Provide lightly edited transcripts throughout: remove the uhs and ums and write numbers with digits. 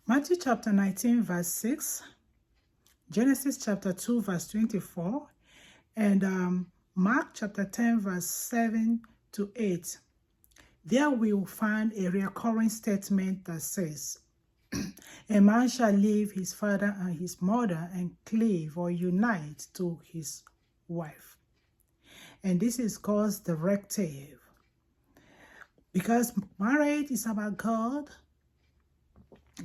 Matthew chapter 19, verse 6, Genesis chapter 2, verse 24, and Mark chapter 10, verse 7 to 8. There we will find a recurring statement that says, a man shall leave his father and his mother and cleave or unite to his wife. And this is God's directive. Because marriage is about God.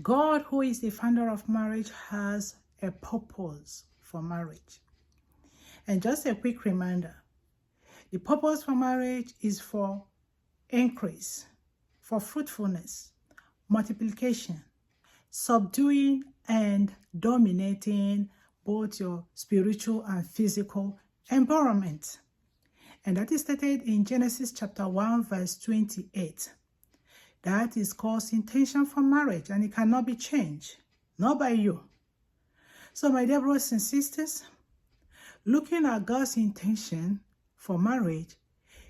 God, who is the founder of marriage, has a purpose for marriage. And just a quick reminder, the purpose for marriage is for increase, for fruitfulness, multiplication, subduing and dominating both your spiritual and physical environment. And that is stated in Genesis chapter 1, verse 28. That is God's intention for marriage, and it cannot be changed, not by you. So, my dear brothers and sisters, looking at God's intention for marriage,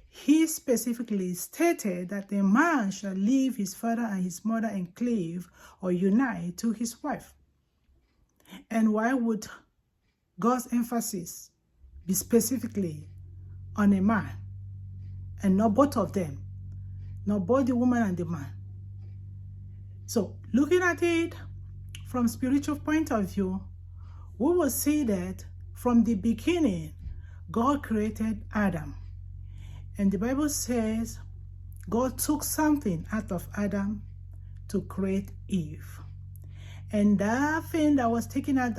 He specifically stated that a man shall leave his father and his mother and cleave or unite to his wife. And why would God's emphasis be specifically on a man and not both of them, not both the woman and the man? So, looking at it from spiritual point of view, we will see that from the beginning, God created Adam. And the Bible says God took something out of Adam to create Eve. And that thing that was taken out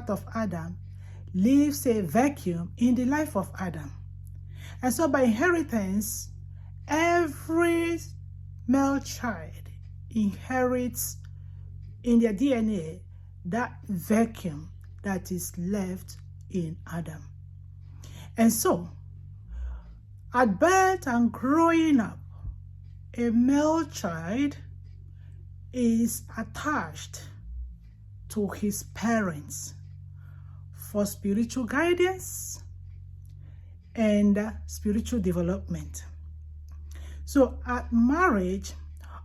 of Adam leaves a vacuum in the life of Adam. And so by inheritance, every male child inherits in their DNA that vacuum that is left in Adam. And so, at birth and growing up, a male child is attached to his parents for spiritual guidance and spiritual development. So at marriage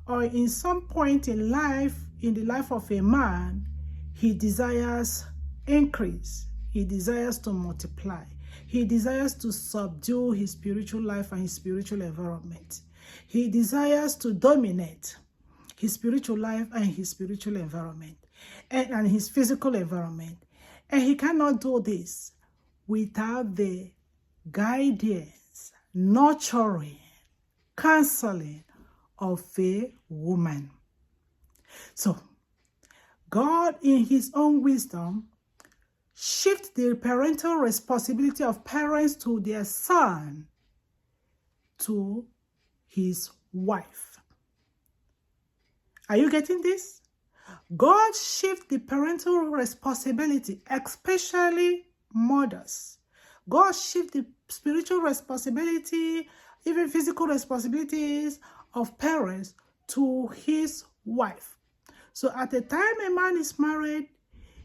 or in some point in life, in the life of a man, he desires increase. He desires to multiply. He desires to subdue his spiritual life and his spiritual environment. He desires to dominate his spiritual life and his spiritual environment and his physical environment. And he cannot do this without the guidance, nurturing, counseling of a woman. So, God in his own wisdom shift the parental responsibility of parents to their son to his wife. Are you getting this? God shift the parental responsibility, especially mothers. God shift the spiritual responsibility, even physical responsibilities of parents to his wife. So at the time a man is married,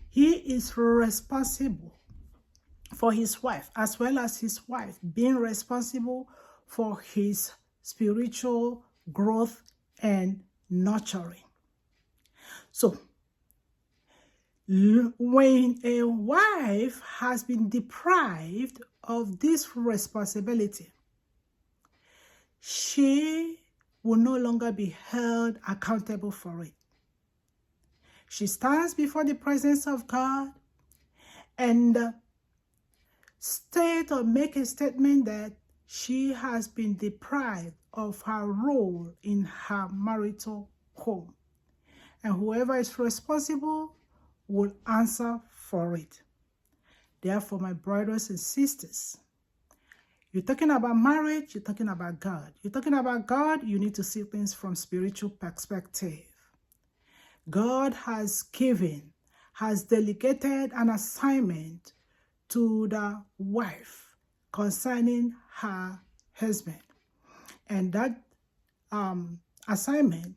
he is responsible for his wife, as well as his wife being responsible for his spiritual growth and nurturing. So, when a wife has been deprived of this responsibility, she will no longer be held accountable for it. She stands before the presence of God and state or make a statement that she has been deprived of her role in her marital home. And whoever is responsible will answer for it. Therefore, my brothers and sisters, you're talking about marriage, you're talking about God. You're talking about God, you need to see things from spiritual perspective. God has delegated an assignment to the wife concerning her husband. And that assignment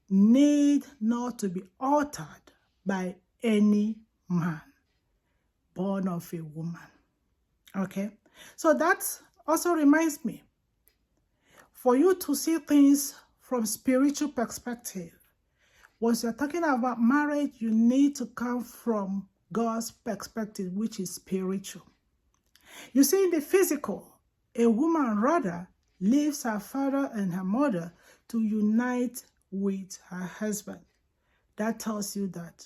need not to be altered by any man born of a woman. Okay? So that also reminds me, for you to see things from spiritual perspective, Once you're talking about marriage, you need to come from God's perspective, which is spiritual. You see, in the physical, a woman rather leaves her father and her mother to unite with her husband. That tells you that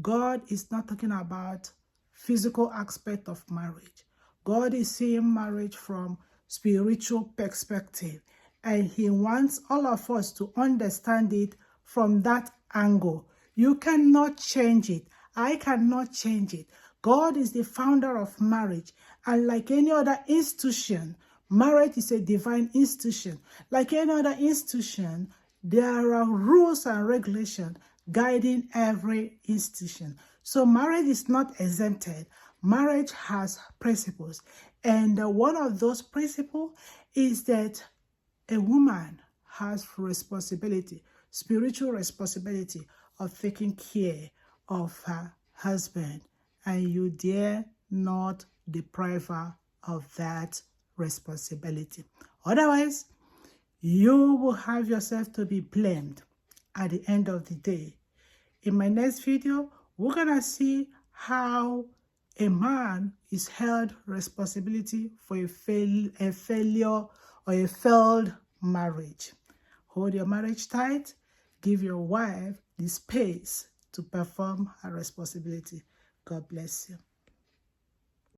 God is not talking about physical aspect of marriage. God is seeing marriage from spiritual perspective, and he wants all of us to understand it from that angle. You cannot change it. I cannot change it. God is the founder of marriage, and like any other institution, marriage is a divine institution. Like any other institution, there are rules and regulations guiding every institution. So marriage is not exempted. Marriage has principles. And one of those principles is that a woman has responsibility, spiritual responsibility of taking care of her husband. And you dare not deprive her of that responsibility. Otherwise, you will have yourself to be blamed at the end of the day. In my next video, we're going to see how a man is held responsibility for a failure or a failed marriage. Hold your marriage tight. Give your wife the space to perform her responsibility. God bless you.